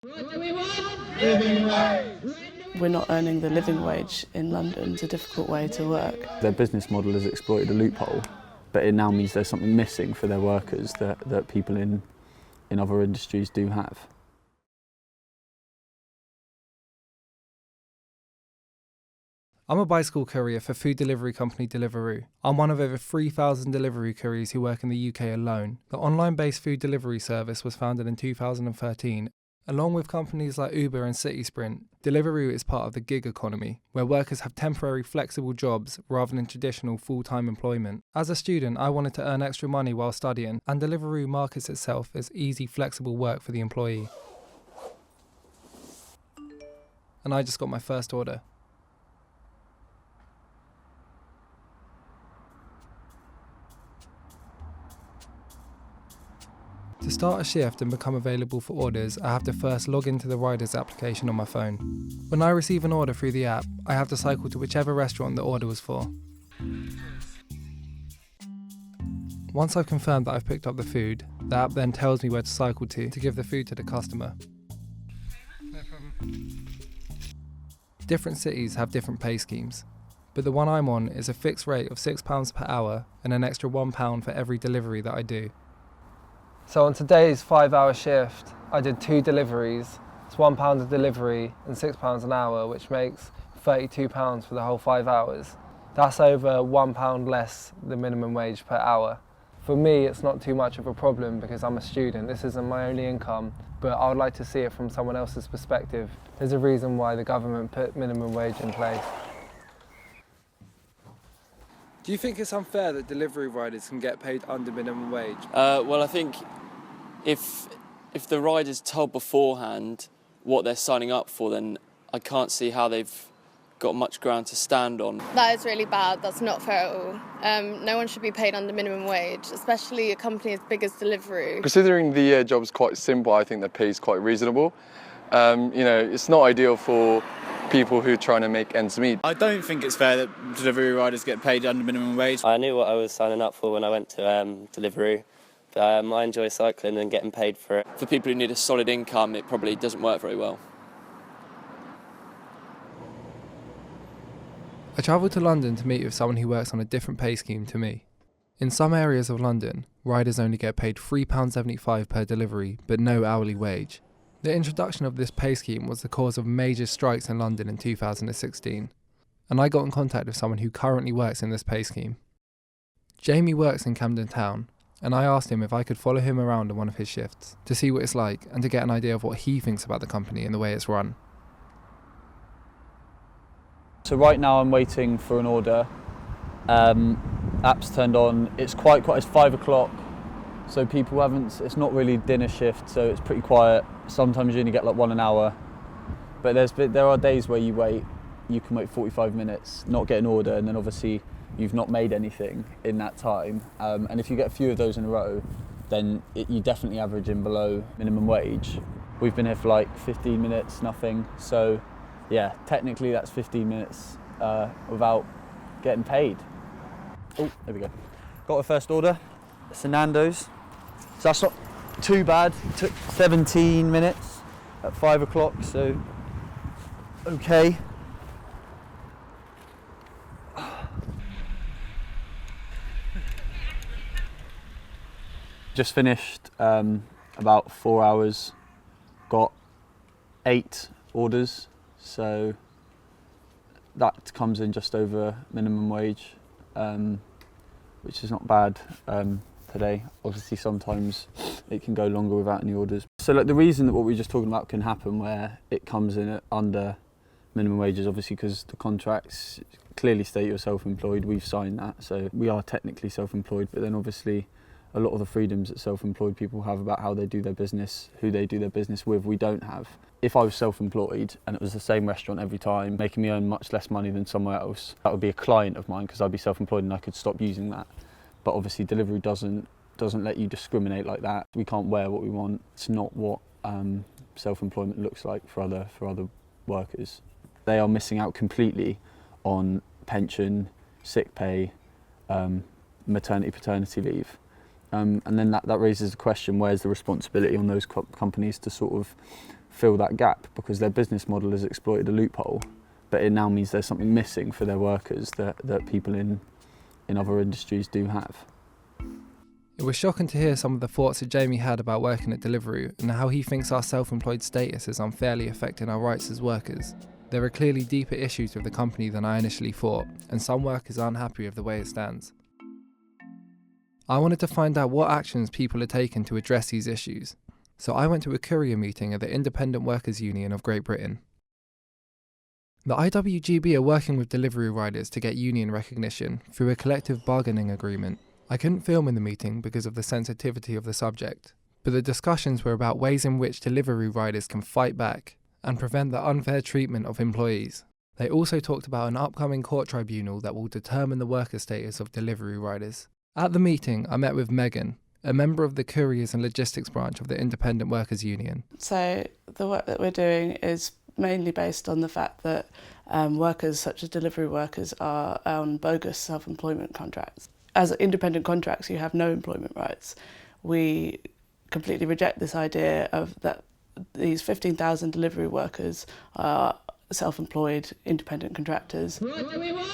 What do we want? Living wage! We're not earning the living wage in London. It's a difficult way to work. Their business model has exploited a loophole, but it now means there's something missing for their workers that people in other industries do have. I'm a bicycle courier for food delivery company Deliveroo. I'm one of over 3,000 Deliveroo couriers who work in the UK alone. The online-based food delivery service was founded in 2013. Along with companies like Uber and City Sprint, Deliveroo is part of the gig economy, where workers have temporary flexible jobs rather than traditional full-time employment. As a student, I wanted to earn extra money while studying, and Deliveroo markets itself as easy, flexible work for the employee. And I just got my first order. To start a shift and become available for orders, I have to first log into the Riders application on my phone. When I receive an order through the app, I have to cycle to whichever restaurant the order was for. Once I've confirmed that I've picked up the food, the app then tells me where to cycle to give the food to the customer. No problem. Different cities have different pay schemes, but the one I'm on is a fixed rate of £6 per hour and an extra £1 for every delivery that I do. So on today's 5-hour shift, I did 2 deliveries. It's £1 a delivery and £6 an hour, which makes £32 for the whole 5 hours. That's over £1 less than minimum wage per hour. For me, it's not too much of a problem because I'm a student. This isn't my only income, but I would like to see it from someone else's perspective. There's a reason why the government put minimum wage in place. Do you think it's unfair that delivery riders can get paid under minimum wage? Well, I think if the rider's told beforehand what they're signing up for, then I can't see how they've got much ground to stand on. That is really bad. That's not fair at all. No one should be paid under minimum wage, especially a company as big as Deliveroo. Considering the job's quite simple, I think the pay is quite reasonable. It's not ideal for people who are trying to make ends meet. I don't think it's fair that delivery riders get paid under minimum wage. I knew what I was signing up for when I went to Deliveroo. But, I enjoy cycling and getting paid for it. For people who need a solid income, it probably doesn't work very well. I travelled to London to meet with someone who works on a different pay scheme to me. In some areas of London, riders only get paid £3.75 per delivery, but no hourly wage. The introduction of this pay scheme was the cause of major strikes in London in 2016, and I got in contact with someone who currently works in this pay scheme. Jamie works in Camden Town, and I asked him if I could follow him around on one of his shifts to see what it's like and to get an idea of what he thinks about the company and the way it's run. So right now I'm waiting for an order. App's turned on. It's quite it's 5 o'clock, so people it's not really dinner shift, so it's pretty quiet. Sometimes you only get like 1 hour, but there are days where you can wait 45 minutes, not get an order, and then obviously you've not made anything in that time. And if you get a few of those in a row, then you definitely average in below minimum wage. We've been here for like 15 minutes, nothing. So yeah, technically that's 15 minutes without getting paid. Oh, there we go. Got a first order. It's a Nando's. So that's not too bad. It took 17 minutes at 5 o'clock, so okay. Just finished about 4 hours, got 8 orders, so that comes in just over minimum wage, which is not bad today. Obviously sometimes it can go longer without any orders. So like the reason that what we were just talking about can happen where it comes in at under minimum wage is obviously because the contracts clearly state you're self-employed. We've signed that, so we are technically self-employed, but then obviously a lot of the freedoms that self-employed people have about how they do their business, who they do their business with, we don't have. If I was self-employed and it was the same restaurant every time, making me earn much less money than somewhere else, that would be a client of mine because I'd be self-employed and I could stop using that. But obviously Deliveroo doesn't let you discriminate like that. We can't wear what we want. It's not what self-employment looks like for other workers. They are missing out completely on pension, sick pay, maternity, paternity leave. And then that raises the question, where's the responsibility on those companies to sort of fill that gap because their business model has exploited a loophole, but it now means there's something missing for their workers that people in other industries do have. It was shocking to hear some of the thoughts that Jamie had about working at Deliveroo and how he thinks our self-employed status is unfairly affecting our rights as workers. There are clearly deeper issues with the company than I initially thought, and some workers aren't happy with the way it stands. I wanted to find out what actions people are taking to address these issues, so I went to a courier meeting at the Independent Workers Union of Great Britain. The IWGB are working with Deliveroo riders to get union recognition through a collective bargaining agreement. I couldn't film in the meeting because of the sensitivity of the subject, but the discussions were about ways in which Deliveroo riders can fight back and prevent the unfair treatment of employees. They also talked about an upcoming court tribunal that will determine the worker status of Deliveroo riders. At the meeting, I met with McGowan, a member of the Couriers and Logistics branch of the Independent Workers Union. So the work that we're doing is mainly based on the fact that workers such as delivery workers are on bogus self-employment contracts. As independent contracts, you have no employment rights. We completely reject this idea of that these 15,000 delivery workers are self-employed independent contractors. What do we want?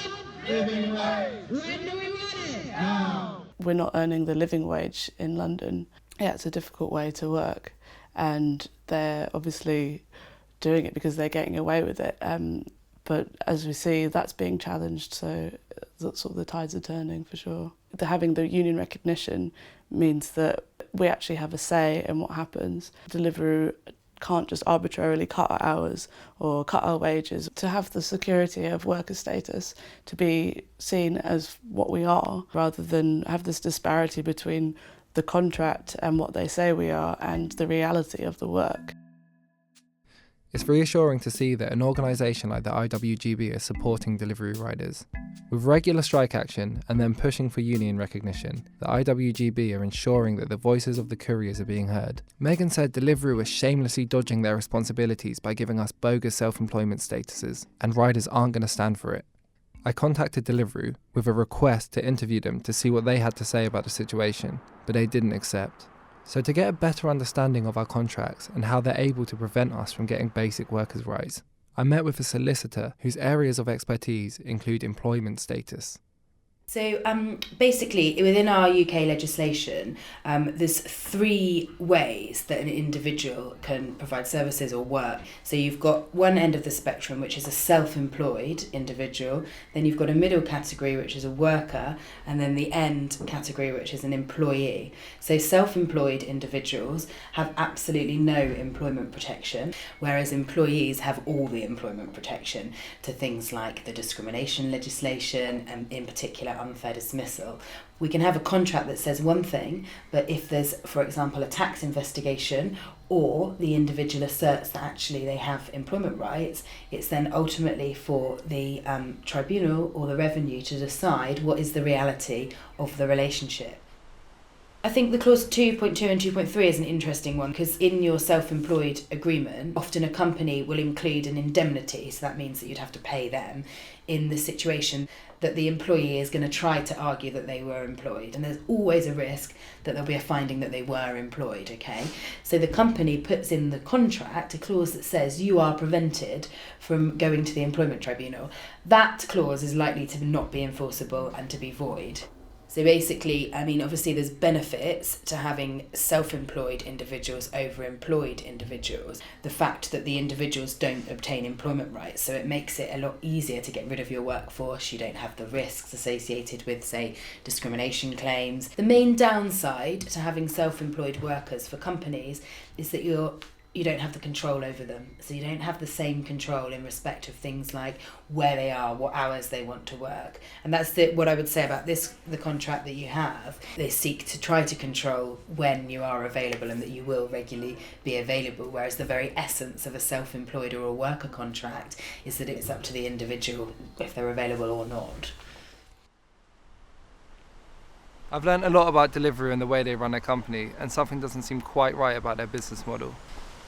Living wage. When do we want it? Now. We're not earning the living wage in London. Yeah, it's a difficult way to work, and they're obviously doing it because they're getting away with it. But as we see, that's being challenged, so that's sort of the tides are turning for sure. Having the union recognition means that we actually have a say in what happens. Deliveroo can't just arbitrarily cut our hours or cut our wages. To have the security of worker status, to be seen as what we are, rather than have this disparity between the contract and what they say we are and the reality of the work. It's reassuring to see that an organisation like the IWGB is supporting Deliveroo riders. With regular strike action and then pushing for union recognition, the IWGB are ensuring that the voices of the couriers are being heard. McGowan said Deliveroo are shamelessly dodging their responsibilities by giving us bogus self-employment statuses, and riders aren't going to stand for it. I contacted Deliveroo with a request to interview them to see what they had to say about the situation, but they didn't accept. So to get a better understanding of our contracts and how they're able to prevent us from getting basic workers' rights, I met with a solicitor whose areas of expertise include employment status. So basically, within our UK legislation, there's 3 ways that an individual can provide services or work. So you've got one end of the spectrum, which is a self-employed individual. Then you've got a middle category, which is a worker, and then the end category, which is an employee. So self-employed individuals have absolutely no employment protection, whereas employees have all the employment protection to things like the discrimination legislation, and in particular unfair dismissal. We can have a contract that says one thing, but if there's, for example, a tax investigation or the individual asserts that actually they have employment rights, it's then ultimately for the tribunal or the revenue to decide what is the reality of the relationship. I think the clause 2.2 and 2.3 is an interesting one, because in your self-employed agreement, often a company will include an indemnity, so that means that you'd have to pay them in the situation that the employee is going to try to argue that they were employed, and there's always a risk that there'll be a finding that they were employed, okay? So the company puts in the contract a clause that says you are prevented from going to the employment tribunal. That clause is likely to not be enforceable and to be void. So basically, I mean, obviously there's benefits to having self-employed individuals over employed individuals. The fact that the individuals don't obtain employment rights, so it makes it a lot easier to get rid of your workforce. You don't have the risks associated with, say, discrimination claims. The main downside to having self-employed workers for companies is that you don't have the control over them. So you don't have the same control in respect of things like where they are, what hours they want to work. And that's what I would say about the contract that you have. They seek to try to control when you are available and that you will regularly be available, whereas the very essence of a self-employed or a worker contract is that it's up to the individual if they're available or not. I've learned a lot about Deliveroo and the way they run their company, and something doesn't seem quite right about their business model.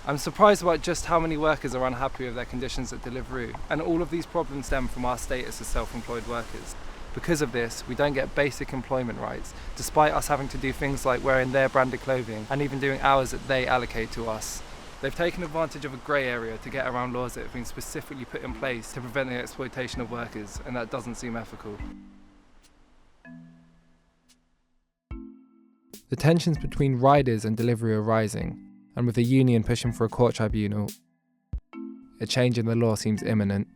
I'm surprised about just how many workers are unhappy with their conditions at Deliveroo, and all of these problems stem from our status as self-employed workers. Because of this, we don't get basic employment rights, despite us having to do things like wearing their branded clothing and even doing hours that they allocate to us. They've taken advantage of a grey area to get around laws that have been specifically put in place to prevent the exploitation of workers, and that doesn't seem ethical. The tensions between riders and Deliveroo are rising, and with the union pushing for a court tribunal, a change in the law seems imminent.